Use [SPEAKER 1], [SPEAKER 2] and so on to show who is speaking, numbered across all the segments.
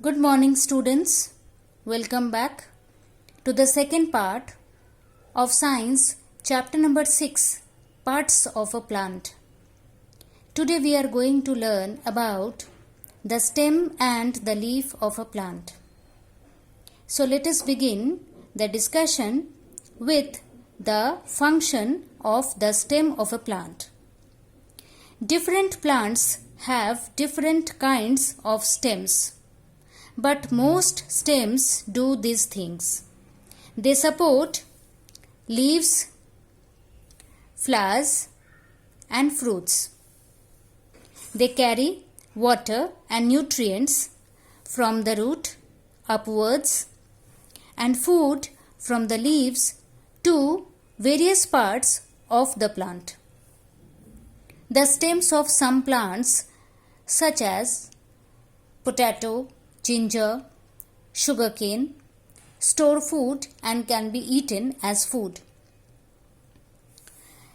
[SPEAKER 1] Good morning, students. Welcome back to the second part of Science, chapter number 6, Parts of a Plant. Today we are going to learn about the stem and the leaf of a plant. So let us begin the discussion with the function of the stem of a plant. Different plants have different kinds of stems. But most stems do these things. They support leaves, flowers, and fruits. They carry water and nutrients from the root upwards and food from the leaves to various parts of the plant. The stems of some plants, such as potato, ginger, sugarcane, store food and can be eaten as food.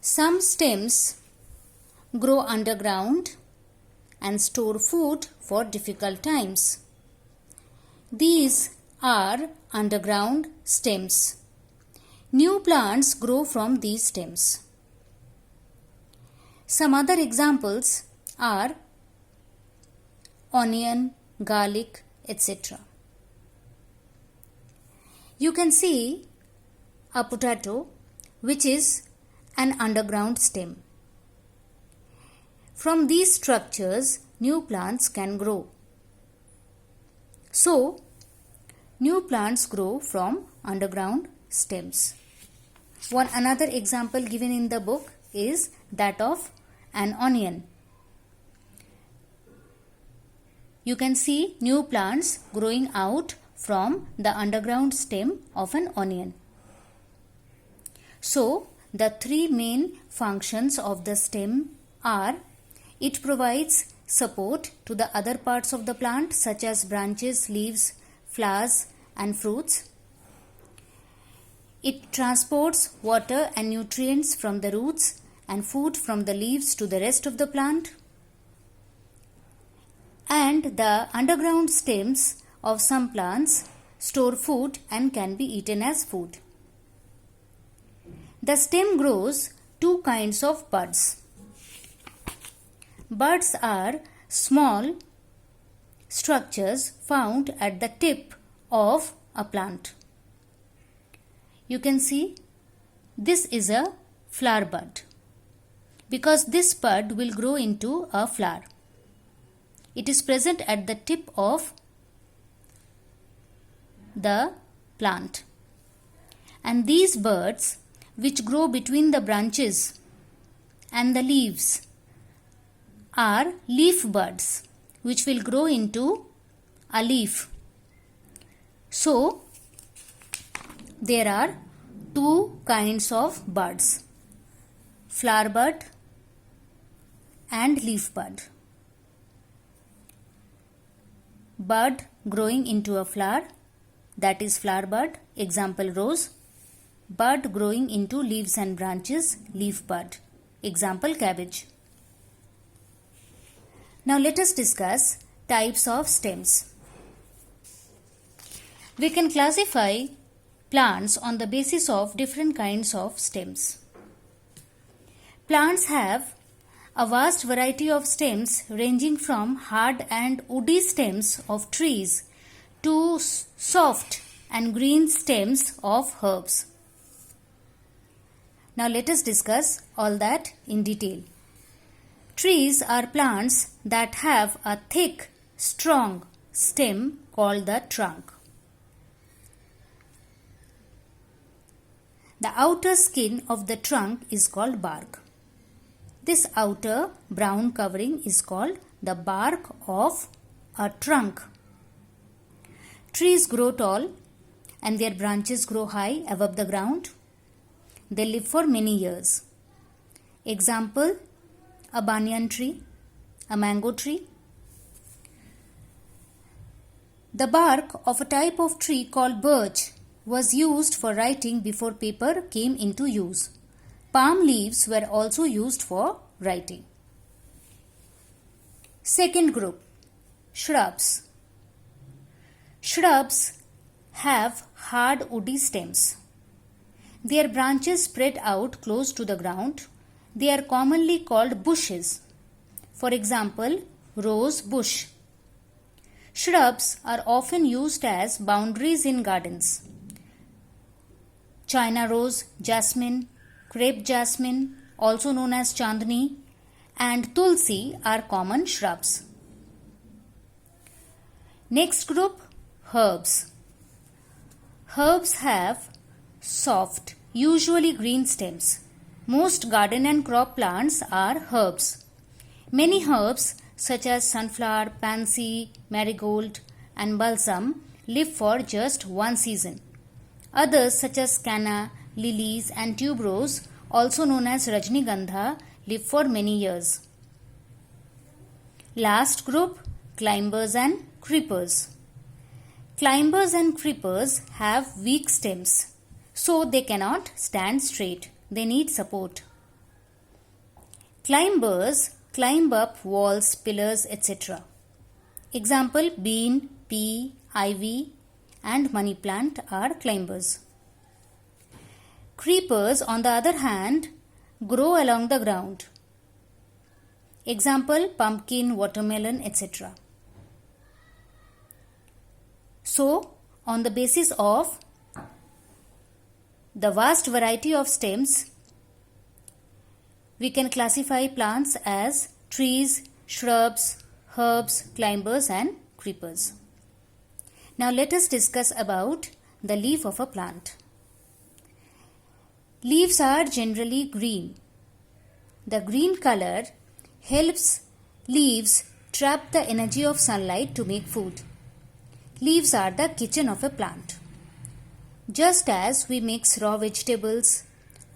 [SPEAKER 1] Some stems grow underground and store food for difficult times. These are underground stems. New plants grow from these stems. Some other examples are onion, garlic, etc. You can see a potato, which is an underground stem. From these structures, new plants can grow. So, new plants grow from underground stems. Another example given in the book is that of an onion. You can see new plants growing out from the underground stem of an onion. So, the three main functions of the stem are: it provides support to the other parts of the plant such as branches, leaves, flowers and fruits. It transports water and nutrients from the roots and food from the leaves to the rest of the plant. And the underground stems of some plants store food and can be eaten as food. The stem grows two kinds of buds. Buds are small structures found at the tip of a plant. You can see this is a flower bud because this bud will grow into a flower. It is present at the tip of the plant. And these buds, which grow between the branches and the leaves, are leaf buds, which will grow into a leaf. So, there are two kinds of buds: flower bud and leaf bud. Bud growing into a flower, that is flower bud, example rose. Bud growing into leaves and branches, leaf bud, example cabbage. Now let us discuss types of stems. We can classify plants on the basis of different kinds of stems. Plants have a vast variety of stems ranging from hard and woody stems of trees to soft and green stems of herbs. Now let us discuss all that in detail. Trees are plants that have a thick, strong stem called the trunk. The outer skin of the trunk is called bark. This outer brown covering is called the bark of a trunk. Trees grow tall and their branches grow high above the ground. They live for many years. Example, a banyan tree, a mango tree. The bark of a type of tree called birch was used for writing before paper came into use. Palm leaves were also used for writing. Second group, shrubs. Shrubs have hard woody stems. Their branches spread out close to the ground. They are commonly called bushes. For example, rose bush. Shrubs are often used as boundaries in gardens. China rose, jasmine, crepe jasmine, also known as chandni, and tulsi are common shrubs. Next group, herbs. Herbs have soft, usually green stems. Most garden and crop plants are herbs. Many herbs such as sunflower, pansy, marigold and balsam live for just one season. Others such as canna, lilies and tuberose, also known as rajnigandha, live for many years. Last group, climbers and creepers. Climbers and creepers have weak stems, so they cannot stand straight. They need support. Climbers climb up walls, pillars, etc. Example, bean, pea, ivy and money plant are climbers. Creepers, on the other hand, grow along the ground. Example, pumpkin, watermelon, etc. So, on the basis of the vast variety of stems, we can classify plants as trees, shrubs, herbs, climbers and creepers. Now let us discuss about the leaf of a plant. Leaves are generally green. The green color helps leaves trap the energy of sunlight to make food. Leaves are the kitchen of a plant. Just as we mix raw vegetables,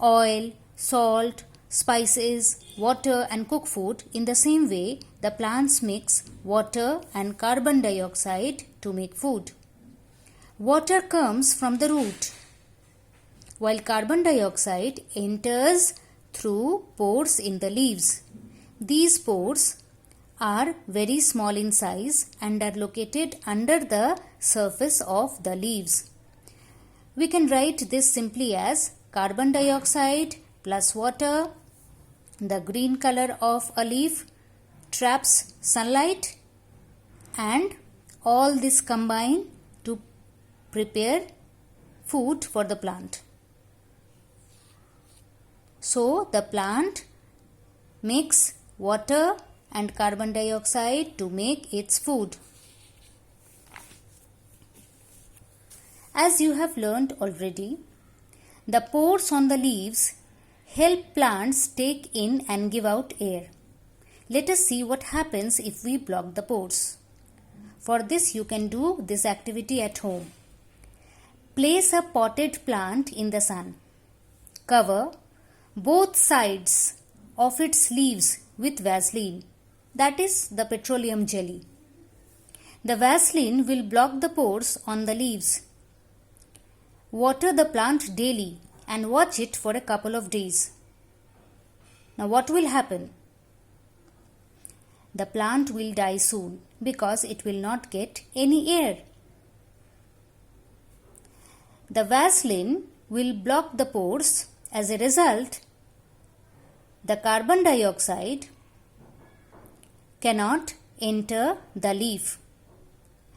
[SPEAKER 1] oil, salt, spices, water and cook food, in the same way the plants mix water and carbon dioxide to make food. Water comes from the root, while carbon dioxide enters through pores in the leaves. These pores are very small in size and are located under the surface of the leaves. We can write this simply as carbon dioxide plus water. The green color of a leaf traps sunlight and all this combine to prepare food for the plant. So the plant makes water and carbon dioxide to make its food. As you have learnt already, the pores on the leaves help plants take in and give out air. Let us see what happens if we block the pores. For this you can do this activity at home. Place a potted plant in the sun. Cover both sides of its leaves with Vaseline, that is the petroleum jelly. The Vaseline will block the pores on the leaves. Water the plant daily and watch it for a couple of days. Now what will happen? The plant will die soon because it will not get any air. The Vaseline will block the pores. As a result, the carbon dioxide cannot enter the leaf,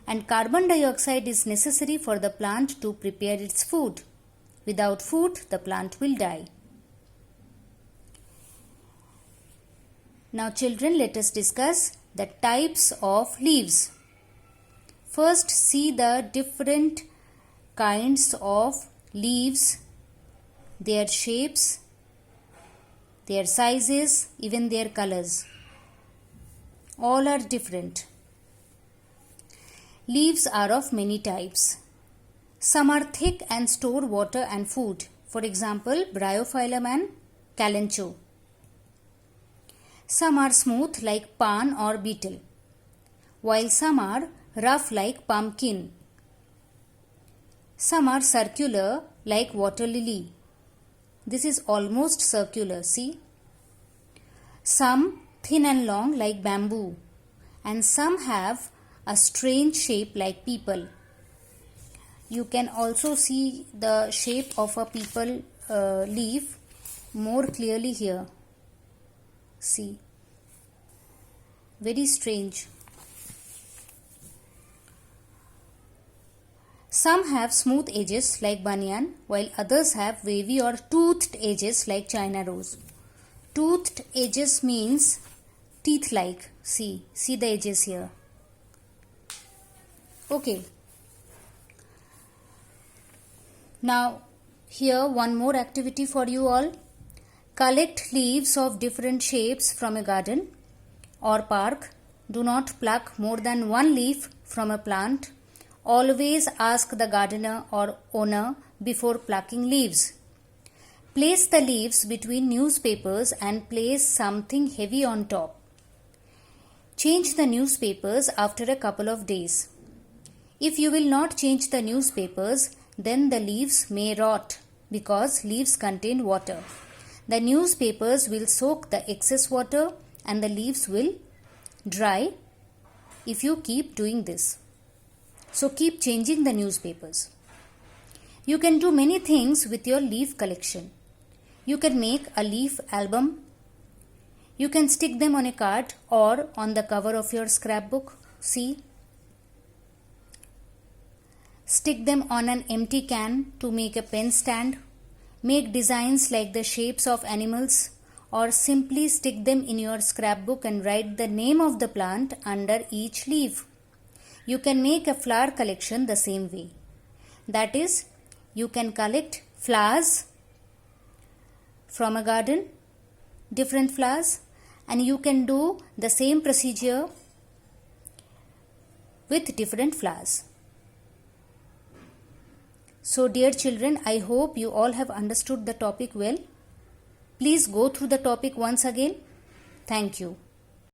[SPEAKER 1] and carbon dioxide is necessary for the plant to prepare its food. Without food, the plant will die. Now children, let us discuss the types of leaves. First, see the different kinds of leaves, their shapes, their sizes, even their colors. All are different. Leaves are of many types. Some are thick and store water and food. For example, Bryophyllum and Kalanchoe. Some are smooth like pan or beetle, while some are rough like pumpkin. Some are circular like water lily. This is almost circular, see? Some thin and long like bamboo, and some have a strange shape like people. You can also see the shape of a people leaf more clearly here. See, very strange. Some have smooth edges like banyan, while others have wavy or toothed edges like China rose. Toothed edges means teeth-like. See the edges here. Okay. Now, here one more activity for you all. Collect leaves of different shapes from a garden or park. Do not pluck more than one leaf from a plant. Always ask the gardener or owner before plucking leaves. Place the leaves between newspapers and place something heavy on top. Change the newspapers after a couple of days. If you will not change the newspapers, then the leaves may rot because leaves contain water. The newspapers will soak the excess water and the leaves will dry if you keep doing this. So keep changing the newspapers. You can do many things with your leaf collection. You can make a leaf album. You can stick them on a card or on the cover of your scrapbook. See? Stick them on an empty can to make a pen stand. Make designs like the shapes of animals, or simply stick them in your scrapbook and write the name of the plant under each leaf. You can make a flower collection the same way. That is, you can collect flowers from a garden, different flowers, and you can do the same procedure with different flowers. So dear children, I hope you all have understood the topic well. Please go through the topic once again. Thank you.